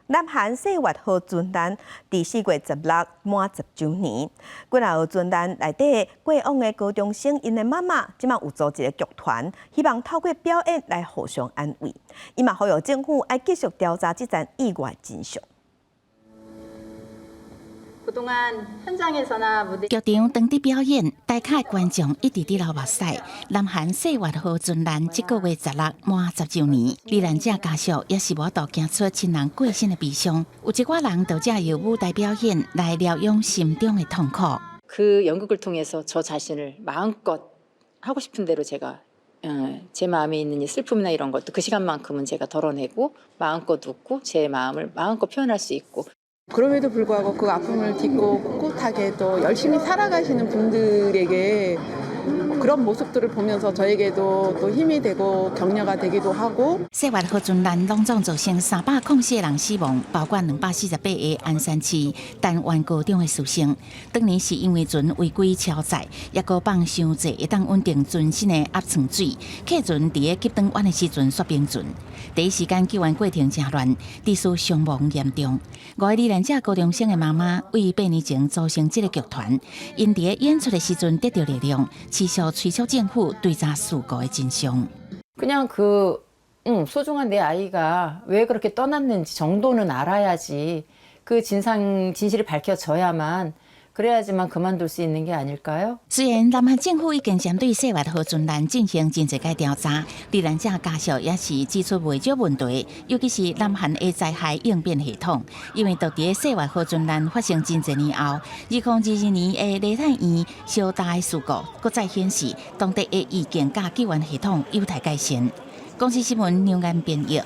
南韩4月号船団伫4月16滿10周年，幾號船団內底過往的高中生因的媽媽，即馬有組一個劇團，希望透過表演來互相安慰。伊嘛呼籲政府要繼續調查這件意外真相。 劇場當地表演，大卡觀眾一直滴流目屎。南韓4月號船団這個月16滿10周年，罹難者家屬也是無度行出親人過身的悲傷。有一寡人就借由舞台表演來療養心中的痛苦。 그 연극을 통해서 저 자신을 마음껏 하고 싶은 대로 제가 제 마음에 있는 이 슬픔이나 이런 것도 그 시간만큼은 제가 덜어내고 마음껏 웃고 제 마음을 마음껏 표현할 수 있고. 그럼에도 불구하고 그 아픔을 딛고 꿋꿋하게 또 열심히 살아가시는 분들에게 그런 모습들을 보면서 저에게도 또 힘이 되고 격려가 되기도 하고. 4月號船団攏總造成304人死亡，包括248個鞍山市單灣高中的師生。當年是因為船違規超載，也個放傷濟會當穩定船身的壓床水，客船佇個急轉彎的時陣煞冰船。第一時間救援過程真亂，致使傷亡嚴重。5個罹難者高中生的媽媽為8年前組成這個劇團，因佇個演出的時陣得到力量，持續催促政府調查事故的真相。 그냥 소중한 내 아이가 왜 그렇게 떠났는지 정도는 알아야지 그 진실이 밝혀져야만 그래야지만 그만둘 수 있는 게 아닐까요? 虽然南韓政府已經針對4月號船団進行真濟個調查，罹難者家屬也是指出未少問題，尤其是南韓的災害應變系統，因為到底4月號船団發生真濟年後，2022年的雷炭縣燒大事故，閣再顯示當地的意見甲救援系統有待改善。公司新聞兩岸編譯。